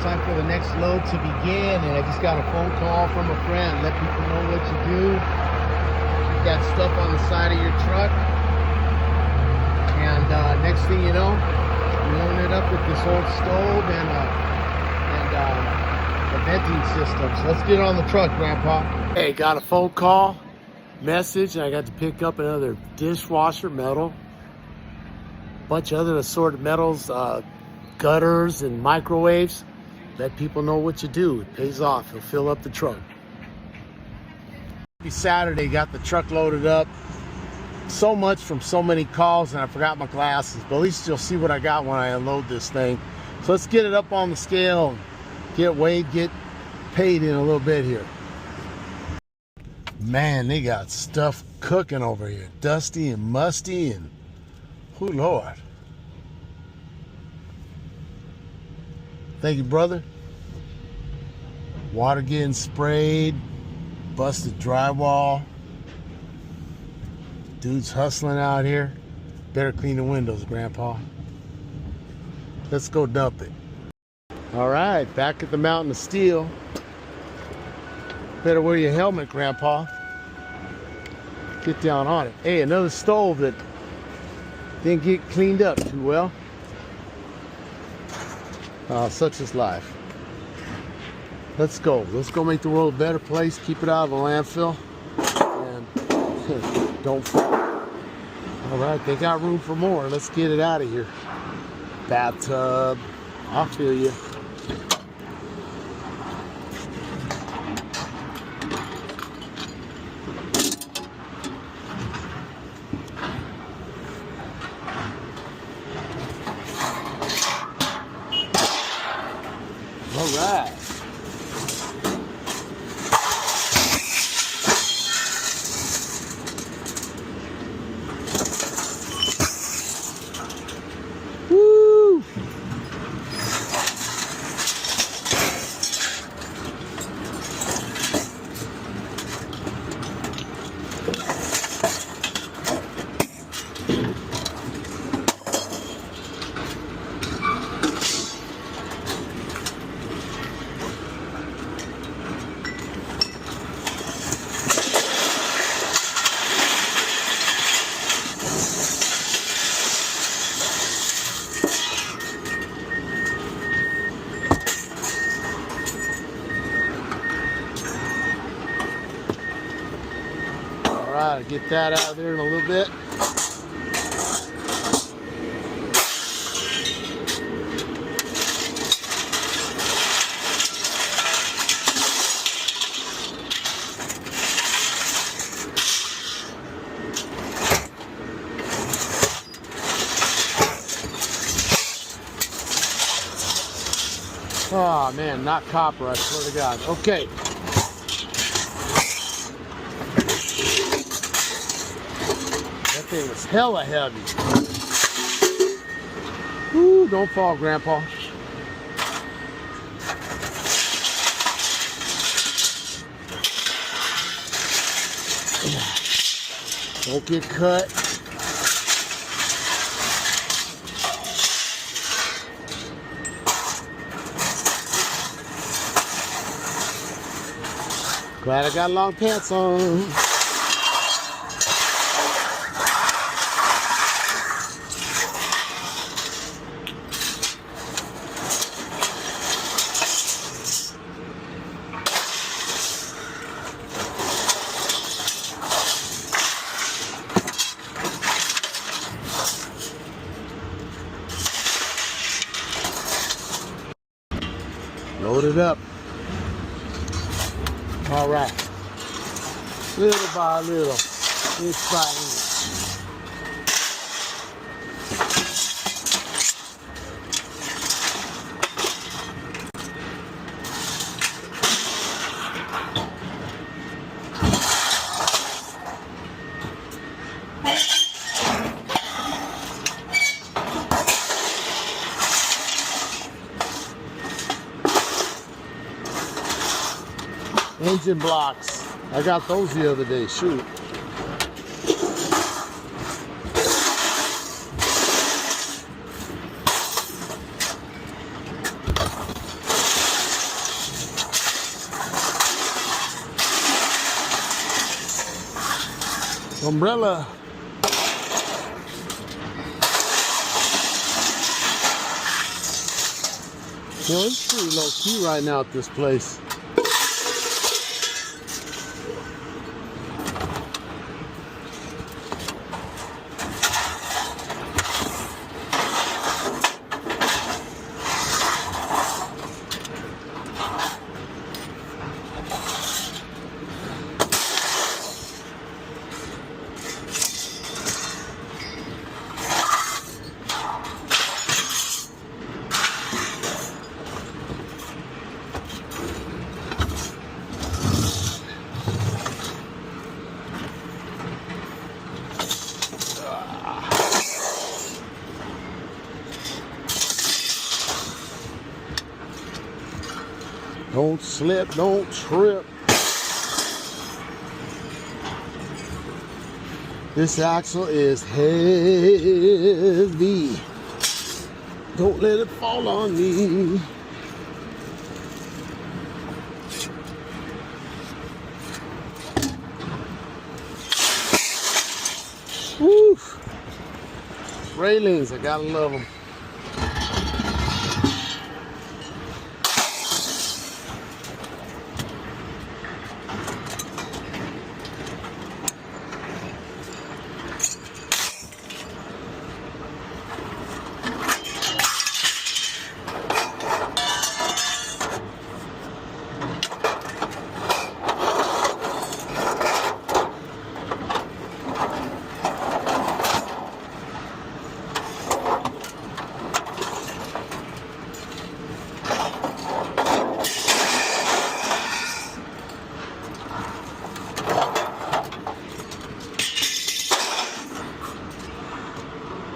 time for the next load to begin, and I just got a phone call from a friend. Let people know what you do. Keep that stuff on the side of your truck, and next thing you know, you load it up with this old stove and a venting system. So let's get on the truck, Grandpa. Hey, got a phone call, message, and I got to pick up another dishwasher metal, bunch of other assorted metals, gutters and microwaves. Let people know what you do. It pays off. You'll fill up the truck. Saturday, got the truck loaded up. So much from so many calls, and I forgot my glasses, but at least you'll see what I got when I unload this thing. So let's get it up on the scale, get weighed, get paid in a little bit here. Man, they got stuff cooking over here. Dusty and musty, and oh Lord. Thank you, brother. Water getting sprayed, busted drywall. Dude's hustling out here. Better clean the windows, Grandpa. Let's go dump it. All right, back at the Mountain of Steel. Better wear your helmet, Grandpa. Get down on it. Hey, another stove that didn't get cleaned up too well. Such is life. Let's go. Let's go make the world a better place. Keep it out of the landfill. And don't fall. All right, they got room for more. Let's get it out of here. Bathtub. I'll feel you. All right. Woo! All right, get that out of there in a little bit. Oh man, not copper, I swear to God. Okay. That thing was hella heavy. Ooh, don't fall, Grandpa. Don't get cut. Glad I got long pants on. Load it up. All right. Little by little, inch by inch. Engine blocks. I got those the other day. Shoot. Umbrella. You know, it's pretty low key right now at this place. Don't slip, don't trip. This axle is heavy. Don't let it fall on me. Woo! Railings, I gotta love them.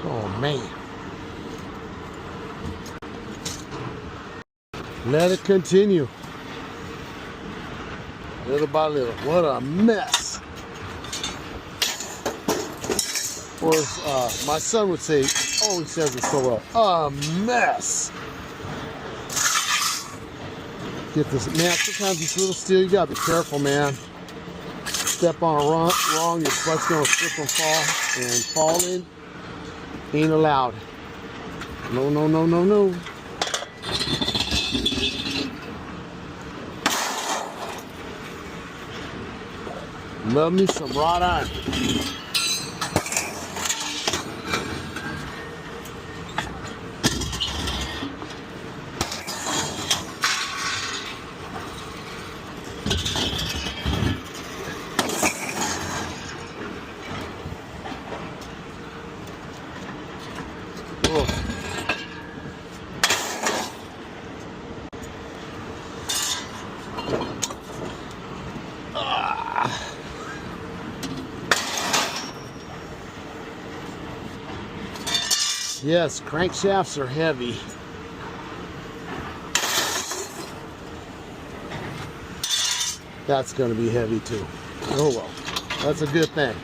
Oh man. Let it continue. Little by little. What a mess. Or as my son would say, oh, he says it so well, a mess. Get this, man, sometimes this little steel, you gotta be careful, man. Step on it wrong, your butt's gonna slip and fall, and falling ain't allowed. No, no, no, no, no. Love me some wrought iron. Yes, crankshafts are heavy. That's going to be heavy too. Oh well, that's a good thing.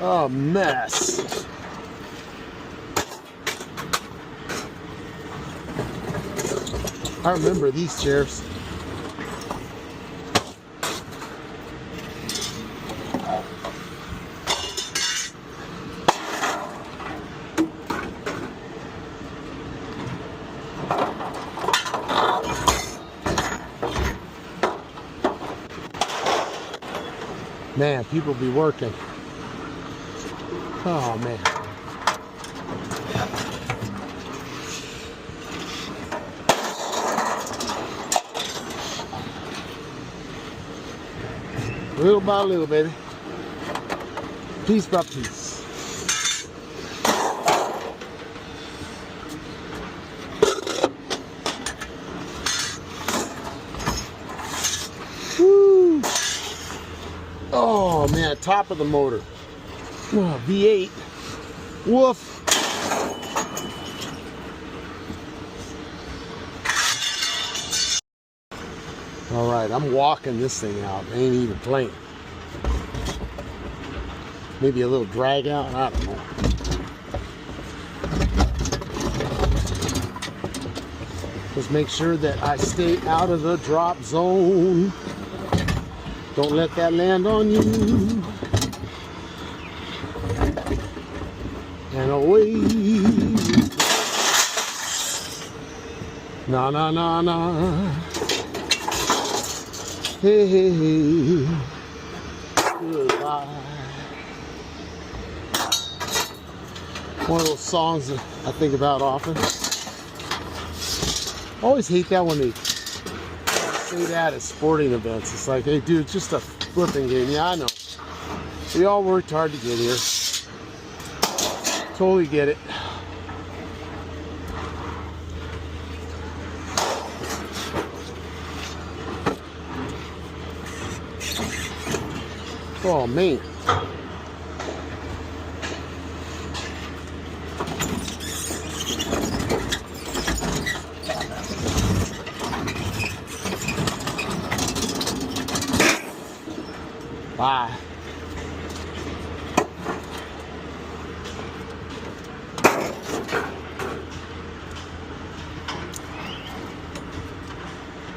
A mess. I remember these chairs. Man, people be working. Oh man. Little by little, baby. Piece by piece. Woo! Oh man, top of the motor. Oh, V8. Woof. All right, I'm walking this thing out. I ain't even playing. Maybe a little drag out, I don't know. Just make sure that I stay out of the drop zone. Don't let that land on you. And away. Na na na na. Hey, hey, hey. Goodbye. One of those songs that I think about often. I always hate that when they say that at sporting events. It's like, hey, dude, it's just a flipping game. Yeah, I know. We all worked hard to get here. Totally get it. Oh, man. Bye.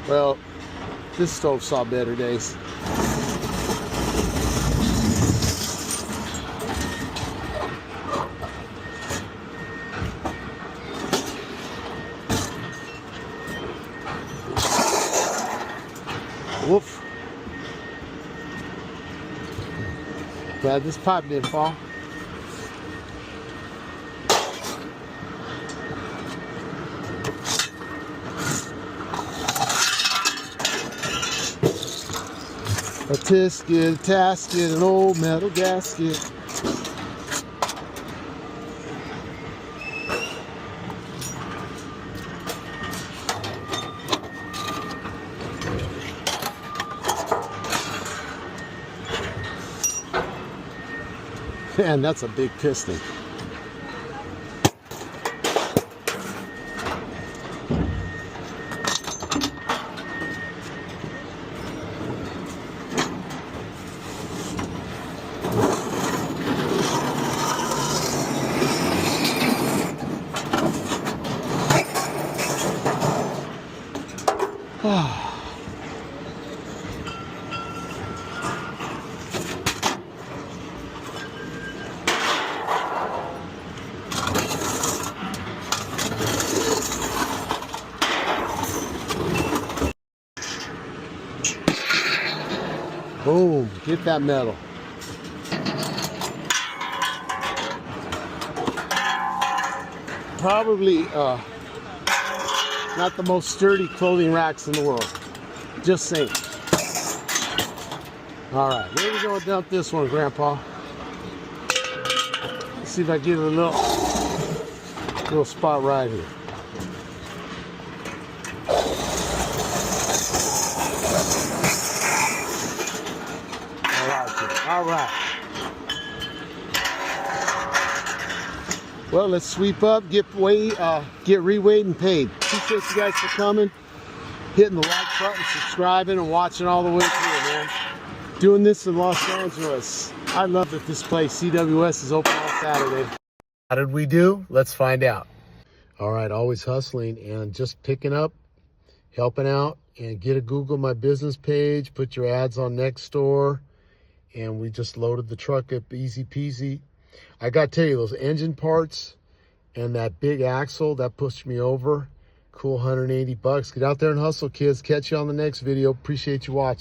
Well, this stove saw better days. Woof. Glad this pipe didn't fall. A tisket, a tasket, an old metal gasket. Man, that's a big piston. Boom, get that metal. Probably not the most sturdy clothing racks in the world. Just saying. All right, where are we going to dump this one, Grandpa? Let's see if I get a little spot right here. All right. Well, let's sweep up, get reweighed and paid. Appreciate you guys for coming, hitting the like button, subscribing, and watching all the way through, man. Doing this in Los Angeles. I love that this place, CWS, is open on Saturday. How did we do? Let's find out. All right, always hustling and just picking up, helping out, and get a Google My Business page, put your ads on Nextdoor. And we just loaded the truck up easy peasy. I got to tell you, those engine parts and that big axle, that pushed me over. Cool, $180. Get out there and hustle, kids. Catch you on the next video. Appreciate you watching.